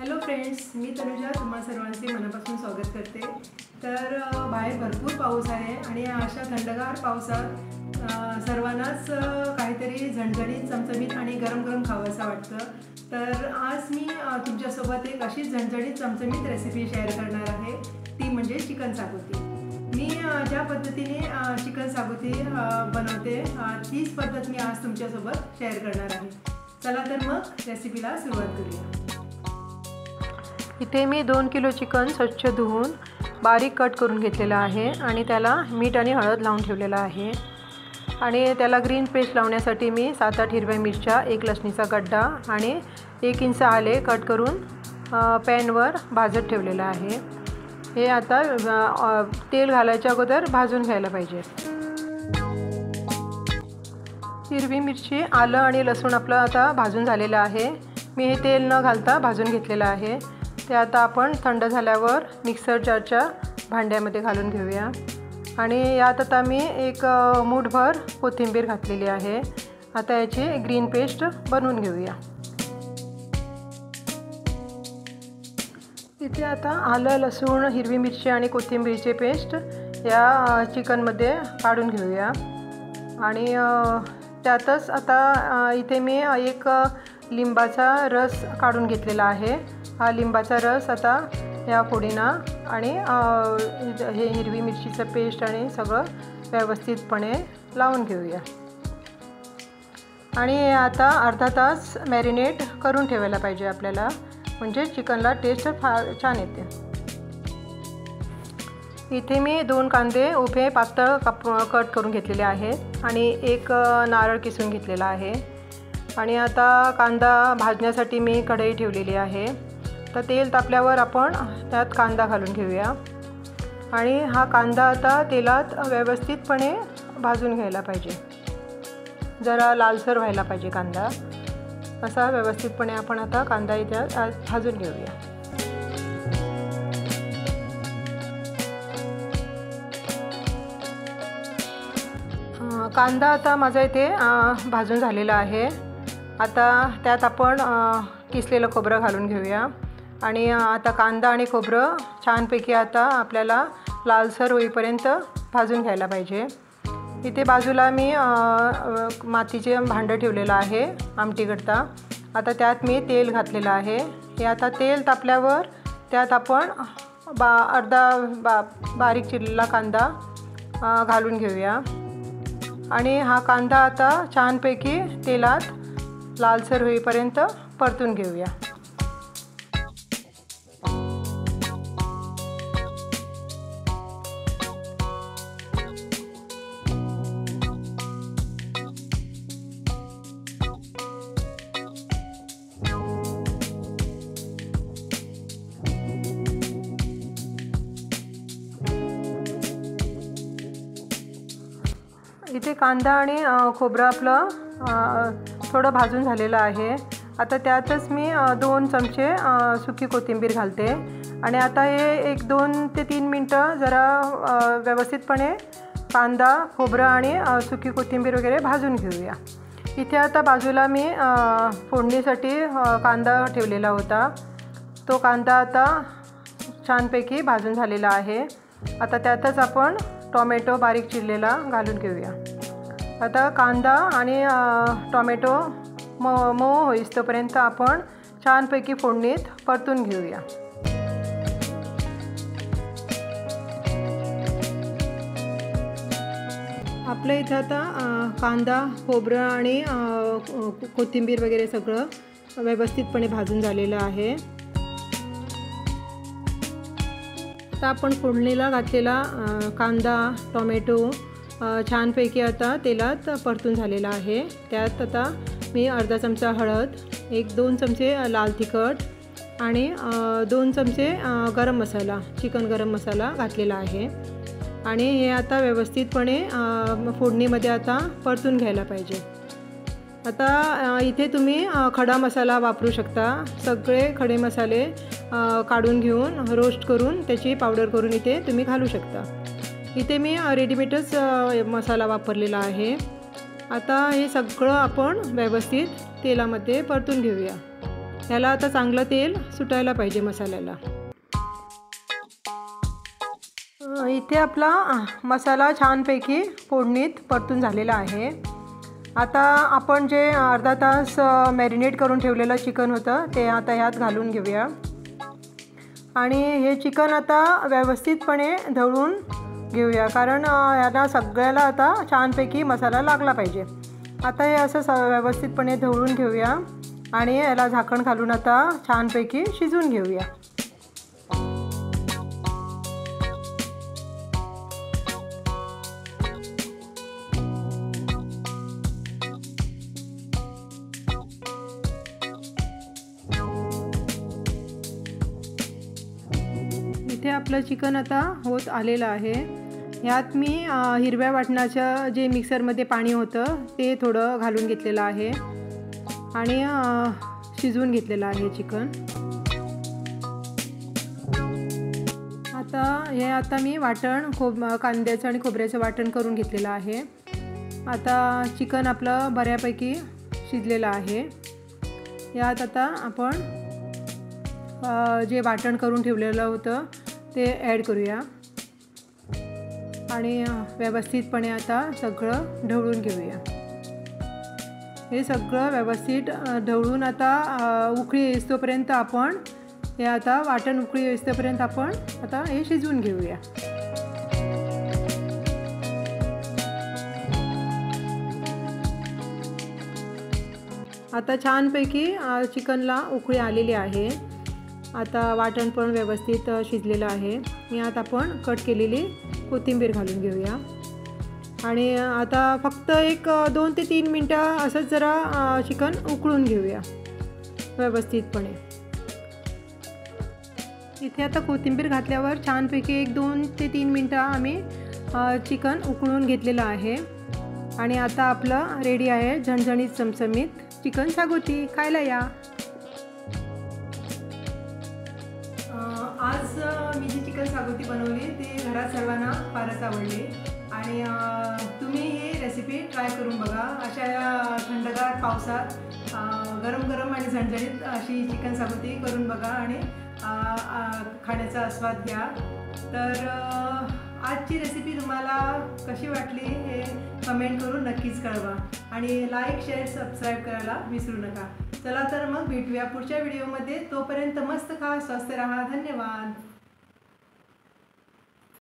Hello friends, मी तनुजा तुम्हा सर्वांचे मनापासून स्वागत करते। तर बाहेर भरपूर पाऊस आहे आणि अशा थंडगार पावसात सर्वांनाच काहीतरी झणझणीत चमचमीत आणि गरम गरम खावंसं वाटतं। तर आज मी तुमच्यासोबत एक अशी झणझणीत चमचमीत रेसिपी शेअर करणार आहे, ती म्हणजे चिकन सागोती। मी ज्या पद्धतीने चिकन सागोती बनवते तीच पद्धत मी आज तुमच्यासोबत शेअर करणार आहे। चला तर मग रेसिपीला सुरुवात करूया। इथे मी 2 किलो चिकन स्वच्छ धुवून बारीक कट करून घेतलेला आहे आणि त्याला मीठ आणि हळद लावून ठेवलेला आहे। आणि त्याला ग्रीन पेस्ट लावण्यासाठी मी 7-8 हिरव्या मिरच्या, 1 लसणीचा गड्डा आणि 1 इंच आले कट करून पॅनवर भाजत ठेवलेला आहे। हे आता तेल घालायच्या अगोदर भाजून घ्यायला पाहिजे। हिरवी मिरची, आलं आणि लसूण आपलं आता भाजून झालेलं आहे। मी हे तेल न घालता भाजून घेतलेलं आहे। ते आता आपण थंड झाल्यावर मिक्सर जारच्या भांड्यामध्ये घालून घेऊया। आणि यात आता मी एक मूठभर कोथिंबीर घातलेली आहे। आता याची ग्रीन पेस्ट बनवून घेऊया। इथे आता आलं, लसूण, हिरवी मिरची आणि कोथिंबीरची पेस्ट या चिकनमध्ये काढून घेऊया। आणि त्यातच आता इथे मी एक लिंबाचा रस काढून घेतलेला आहे। हा लिंबाचा रस आता या फोडीना आणि हे हिरवी मिरचीचं पेस्ट आणि सगळं व्यवस्थितपणे लावून घेऊया। आणि हे आता अर्धा तास मॅरिनेट करून ठेवायला पाहिजे आपल्याला, म्हणजे चिकनला टेस्ट फार छान येते। इथे मी 2 कांदे उभे पातळ कट करून घेतलेले आहेत आणि 1 नारळ किसून घेतलेला आहे। आणि आता कांदा भाजण्यासाठी मी कढई ठेवलेली आहे। तर तेल तापल्यावर आपण त्यात कांदा घालून घेऊया। आणि हा कांदा आता तेलात व्यवस्थितपणे भाजून घ्यायला पाहिजे। जरा लालसर व्हायला पाहिजे कांदा, असा व्यवस्थितपणे आपण आता कांदा इथे भाजून घेऊया। कांदा आता माझा इथे भाजून झालेला आहे। आता त्यात आपण किसलेलं खोबरं घालून घेऊया। आणि आता कांदा आणि खोबरं छानपैकी आता आपल्याला लालसर होईपर्यंत भाजून घ्यायला पाहिजे। इथे बाजूला मी मातीचे भांडं ठेवलेलं आहे आमटीकरता। आता त्यात मी तेल घातलेलं आहे। हे आता तेल तापल्यावर त्यात आपण बारीक चिरलेला कांदा घालून घेऊया। आणि हा कांदा आता छानपैकी तेलात लालसर होईपर्यंत परतून घेऊया। इथे कांदा आणि खोबरं आपलं थोडं भाजून झालेलं आहे। आता त्यातच मी 2 चमचे सुकी कोथिंबीर घालते। आणि आता हे 1-2 ते 3 मिनटं जरा व्यवस्थितपणे कांदा, खोबरं आणि सुकी कोथिंबीर वगैरे भाजून घेऊया। इथे आता बाजूला मी फोडणीसाठी कांदा ठेवलेला होता। तो कांदा आता छानपैकी भाजून झालेला आहे। आता त्यातच आपण टोमॅटो बारीक चिरलेला घालून घेऊया। आता कांदा आणि टोमॅटो मऊ होईस्तोपर्यंत आपण छानपैकी फोडणीत परतून घेऊया। आपल्या इथं आता कांदा, खोबरं आणि कोथिंबीर वगैरे सगळं व्यवस्थितपणे भाजून झालेलं आहे। आता आपण फोडणीला घातलेला कांदा, टोमॅटो छानपैकी आता तेलात परतून झालेला आहे। त्यात आता मी अर्धा चमचा हळद, 1-2 चमचे लाल तिखट आणि 2 चमचे गरम मसाला, चिकन गरम मसाला घातलेला आहे। आणि हे आता व्यवस्थितपणे फोडणीमध्ये आता परतून घ्यायला पाहिजे। आता इथे तुम्ही खडा मसाला वापरू शकता। सगळे खडे मसाले काढून घेऊन रोस्ट करून त्याची पावडर करून इथे तुम्ही घालू शकता। इथे मी रेडीमेडच मसाला वापरलेला आहे। आता हे सगळं आपण व्यवस्थित तेलामध्ये परतून घेऊया। याला आता चांगलं तेल सुटायला पाहिजे मसाल्याला। इथे आपला मसाला छानपैकी फोडणीत परतून झालेला आहे। आता आपण जे अर्धा तास मॅरिनेट करून ठेवलेलं चिकन होतं ते आता ह्यात घालून घेऊया आणि हे चिकन आता व्यवस्थितपणे ढवळून घेऊया, कारण याला सगळ्याला आता छानपैकी मसाला लागला पाहिजे। आता हे असं व्यवस्थितपणे ढवळून घेऊया आणि याला झाकण घालून आता छानपैकी शिजवून घेऊया। इथे आपलं चिकन आता होत आलेलं आहे। ह्यात मी हिरव्या वाटणाचं जे मिक्सरमध्ये पाणी होतं ते थोडं घालून घेतलेलं आहे आणि शिजवून घेतलेलं आहे चिकन। आता मी वाटण कांद्याचं आणि खोबऱ्याचं वाटण करून घेतलेलं आहे। आता चिकन आपलं बऱ्यापैकी शिजलेलं आहे। यात आता आपण जे वाटण करून ठेवलेलं होतं ते ॲड करूया आणि व्यवस्थितपणे आता सगळं ढवळून घेऊया। हे सगळं व्यवस्थित ढवळून आता उकळी येईस्तोपर्यंत आपण हे आता वाटण उकळी येईस्तोपर्यंत आपण आता हे शिजवून घेऊया। आता छानपैकी चिकनला उकळी आलेली आहे। आता वाटण पण व्यवस्थित शिजलेलं आहे। यात आपण कट केलेली कोथिंबीर घालून घेऊया आणि आता फक्त एक 2 ते 3 मिनटं असंच जरा चिकन उकळून घेऊया व्यवस्थितपणे। इथे आता कोथिंबीर घातल्यावर छानपैकी एक 2 ते 3 मिनटं आम्ही चिकन उकळून घेतलेलं आहे आणि आता आपलं रेडी आहे झणझणीत चमचमीत चिकन सागोती। खायला या। आज मी जी चिकन सागोती बनवली ती घरात सर्वांना फारच आवडली आणि तुम्ही ही रेसिपी ट्राय करून बघा। अशा थंडगार पावसात गरम गरम आणि झणझणीत अशी चिकन सागोती करून बघा आणि खाण्याचा आस्वाद घ्या। तर आजची रेसिपी तुम्हाला कशी वाटली हे कमेंट करून नक्कीच कळवा आणि लाईक शेअर सबस्क्राईब करायला विसरू नका। चला तर मग भेटूया पुढच्या व्हिडिओमध्ये। तोपर्यंत मस्त खा, स्वस्थ राहा। धन्यवाद।